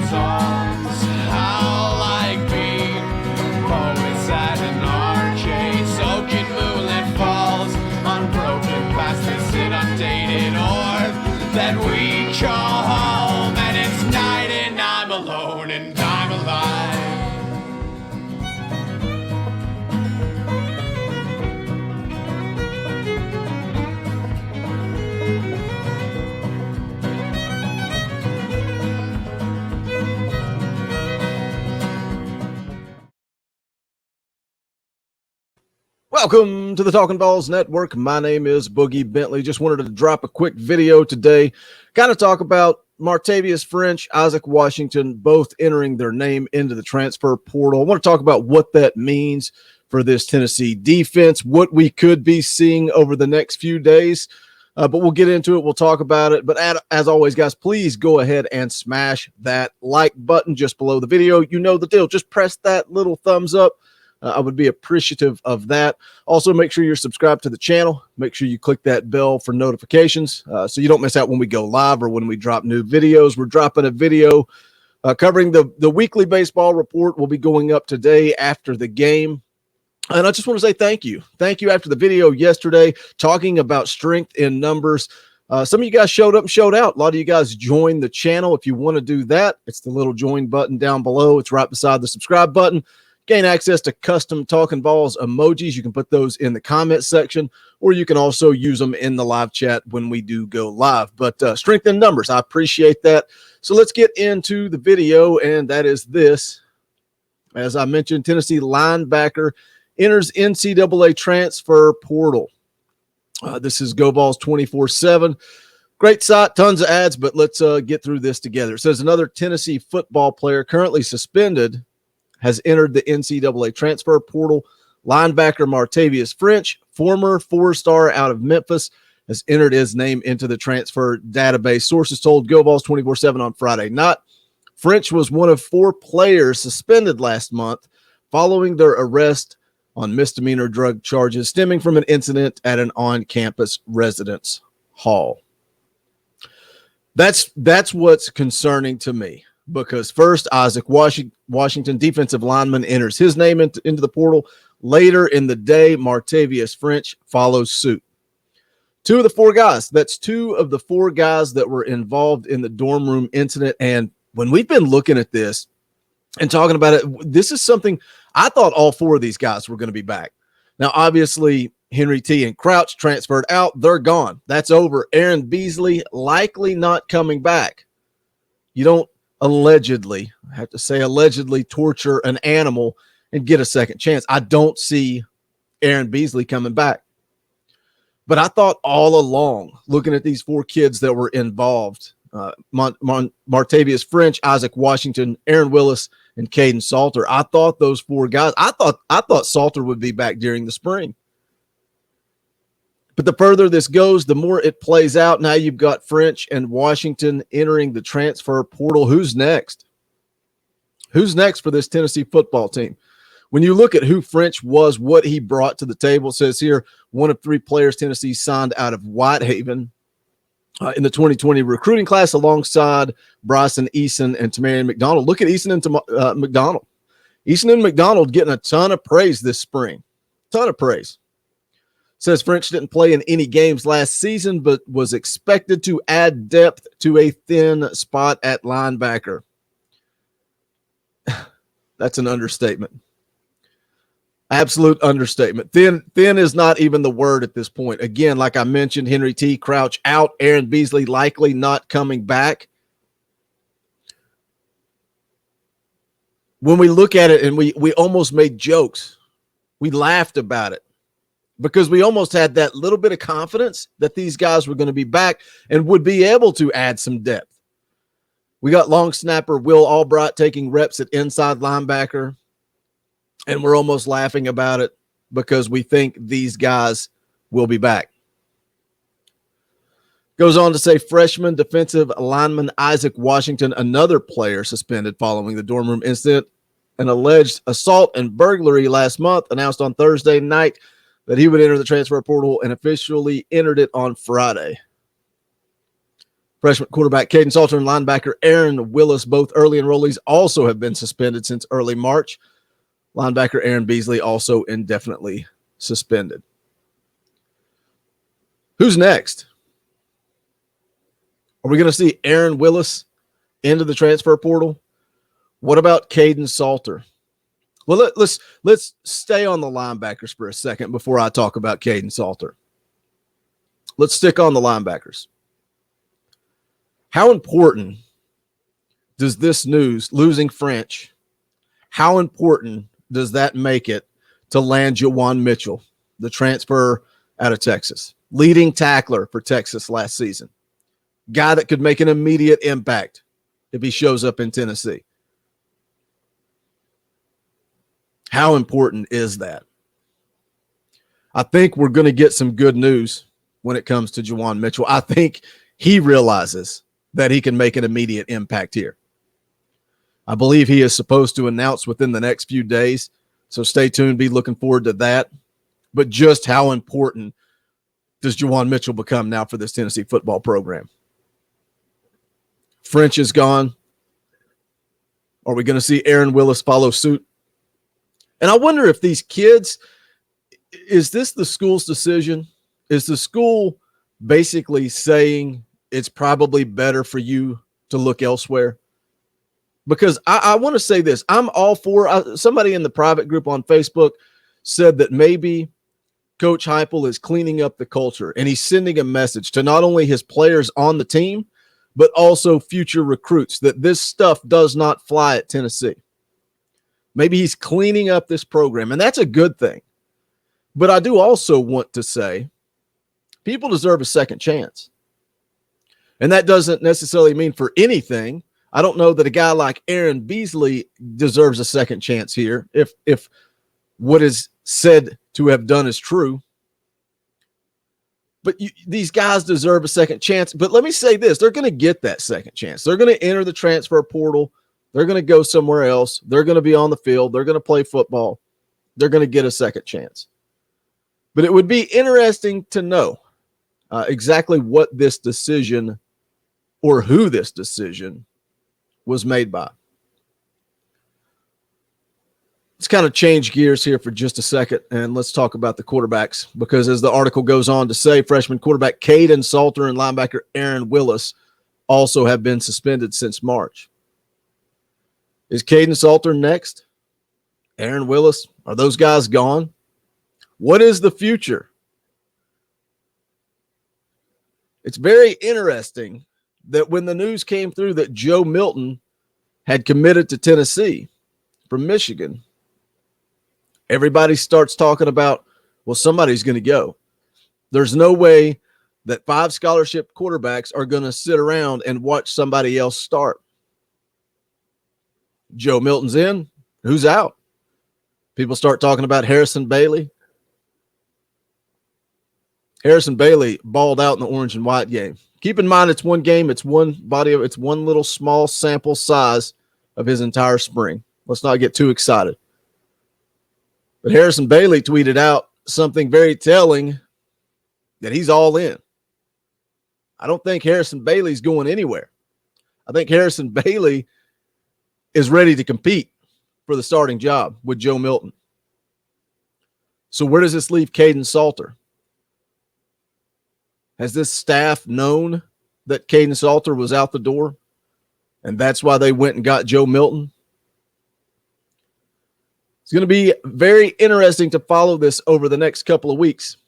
songs. How like being poets at an arcade, soaking moonlit falls on broken past this inundated orb that we call home. And it's night and I'm alone and I'm alive. Welcome to the Talkin VAWLS Network. My name is Boogie Bentley. Just wanted to drop a quick video today, kind of talk about Martavius French, Isaac Washington, both entering their name into the transfer portal. I want to talk about what that means for this Tennessee defense, what we could be seeing over the next few days. But we'll get into it. We'll talk about it. But as always, guys, please go ahead and smash that like button just below the video. You know the deal. Just press that little thumbs up. I would be appreciative of that. Also, make sure you're subscribed to the channel. Make sure you click that bell for notifications so you don't miss out when we go live or when we drop new videos. We're dropping a video covering the weekly baseball report. Will be going up today after the game. And I just want to say thank you. Thank you after the video yesterday talking about strength in numbers. Some of you guys showed up and showed out. A lot of you guys joined the channel. If you want to do that, it's the little join button down below. It's right beside the subscribe button. Gain access to custom Talkin VAWLS emojis. You can put those in the comment section, or you can also use them in the live chat when we do go live. But strength in numbers, I appreciate that. So let's get into the video, and that is this. As I mentioned, Tennessee linebacker enters NCAA transfer portal. This is GoVols 24/7. Great site, tons of ads, but let's get through this together. It says another Tennessee football player currently suspended has entered the NCAA transfer portal. Linebacker Martavius French, former four-star out of Memphis, has entered his name into the transfer database. Sources told GoVols 24/7 on Friday night. French was one of 4 players suspended last month following their arrest on misdemeanor drug charges stemming from an incident at an on-campus residence hall. That's what's concerning to me. Because first, Isaac Washington, defensive lineman, enters his name into the portal. Later in the day, Martavius French follows suit. 2 of the 4 guys. That's 2 of the 4 guys that were involved in the dorm room incident. And when we've been looking at this and talking about it, this is something I thought all 4 of these guys were going to be back. Now, obviously, Henry T. and Crouch transferred out. They're gone. That's over. Aaron Beasley likely not coming back. You don't allegedly, I have to say allegedly, torture an animal and get a second chance. I don't see Aaron Beasley coming back. But I thought all along, looking at these 4 kids that were involved, Martavius French, Isaac Washington, Aaron Willis, and Caden Salter, I thought those 4 guys, I thought Salter would be back during the spring. But the further this goes, the more it plays out. Now you've got French and Washington entering the transfer portal. Who's next? Who's next for this Tennessee football team? When you look at who French was, what he brought to the table, it says here, one of 3 players Tennessee signed out of Whitehaven in the 2020 recruiting class alongside Bryson Eason and Tamarian McDonald. Look at Eason and McDonald. Eason and McDonald getting a ton of praise this spring. Ton of praise. Says French didn't play in any games last season, but was expected to add depth to a thin spot at linebacker. That's an understatement. Absolute understatement. Thin is not even the word at this point. Again, like I mentioned, Henry T. Crouch out, Aaron Beasley likely not coming back. When we look at it, and we almost made jokes, we laughed about it, because we almost had that little bit of confidence that these guys were going to be back and would be able to add some depth. We got long snapper Will Albright taking reps at inside linebacker, and we're almost laughing about it because we think these guys will be back. Goes on to say freshman defensive lineman Isaac Washington, another player suspended following the dorm room incident, an alleged assault and burglary last month, announced on Thursday night that he would enter the transfer portal and officially entered it on Friday. Freshman quarterback Caden Salter and linebacker Aaron Willis, both early enrollees, also have been suspended since early March. Linebacker Aaron Beasley also indefinitely suspended. Who's next? Are we going to see Aaron Willis into the transfer portal? What about Caden Salter? Well, let's stay on the linebackers for a second before I talk about Caden Salter. Let's stick on the linebackers. How important does this news, losing French, how important does that make it to land Jawan Mitchell, the transfer out of Texas, leading tackler for Texas last season, guy that could make an immediate impact if he shows up in Tennessee? How important is that? I think we're going to get some good news when it comes to Jawan Mitchell. I think he realizes that he can make an immediate impact here. I believe he is supposed to announce within the next few days, so stay tuned, be looking forward to that. But just how important does Jawan Mitchell become now for this Tennessee football program? French is gone. Are we going to see Aaron Willis follow suit? And I wonder if these kids, is this the school's decision? Is the school basically saying it's probably better for you to look elsewhere? Because I want to say this. I'm all for somebody in the private group on Facebook said that maybe Coach Heupel is cleaning up the culture and he's sending a message to not only his players on the team, but also future recruits that this stuff does not fly at Tennessee. Maybe he's cleaning up this program, and that's a good thing. But I do also want to say people deserve a second chance. And that doesn't necessarily mean for anything. I don't know that a guy like Aaron Beasley deserves a second chance here if what is said to have done is true. But these guys deserve a second chance. But let me say this. They're going to get that second chance. They're going to enter the transfer portal. They're going to go somewhere else. They're going to be on the field. They're going to play football. They're going to get a second chance. But it would be interesting to know exactly what this decision or who this decision was made by. Let's kind of change gears here for just a second, and let's talk about the quarterbacks, because as the article goes on to say, freshman quarterback Caden Salter and linebacker Aaron Willis also have been suspended since March. Is Caden Salter next? Aaron Willis? Are those guys gone? What is the future? It's very interesting that when the news came through that Joe Milton had committed to Tennessee from Michigan, everybody starts talking about, well, somebody's going to go. There's no way that 5 scholarship quarterbacks are going to sit around and watch somebody else start. Joe Milton's in. Who's out? People start talking about Harrison Bailey. Harrison Bailey balled out in the orange and white game. Keep in mind, it's one game. It's one little small sample size of his entire spring. Let's not get too excited. But Harrison Bailey tweeted out something very telling, that he's all in. I don't think Harrison Bailey's going anywhere. I think Harrison Bailey is ready to compete for the starting job with Joe Milton. So where does this leave Caden Salter? Has this staff known that Caden Salter was out the door, and that's why they went and got Joe Milton? It's going to be very interesting to follow this over the next couple of weeks.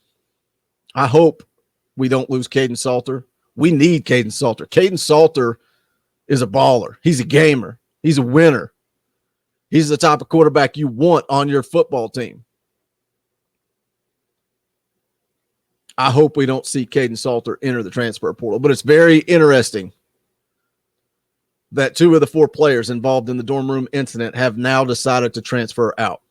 I hope we don't lose Caden Salter. We need Caden Salter. Caden Salter is a baller. He's a gamer. He's a winner. He's the type of quarterback you want on your football team. I hope we don't see Caden Salter enter the transfer portal, but it's very interesting that 2 of the 4 players involved in the dorm room incident have now decided to transfer out.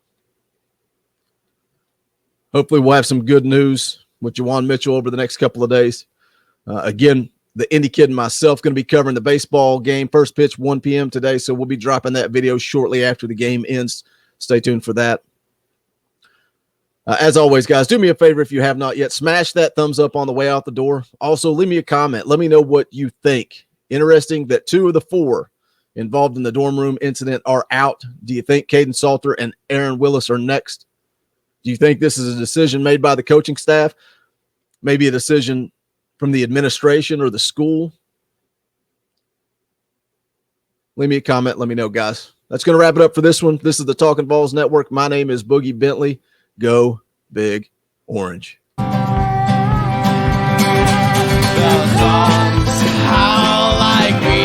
Hopefully we'll have some good news with Jawan Mitchell over the next couple of days. Again, the Indy Kid and myself going to be covering the baseball game. First pitch, 1 p.m. today, so we'll be dropping that video shortly after the game ends. Stay tuned for that. As always, guys, do me a favor if you have not yet, smash that thumbs up on the way out the door. Also, leave me a comment. Let me know what you think. Interesting that 2 of the 4 involved in the dorm room incident are out. Do you think Caden Salter and Aaron Willis are next? Do you think this is a decision made by the coaching staff? Maybe a decision from the administration or the school? Leave me a comment. Let me know, guys. That's going to wrap it up for this one. This is the Talkin VAWLS Network. My name is Boogie Bentley. Go Big Orange. The songs how like me.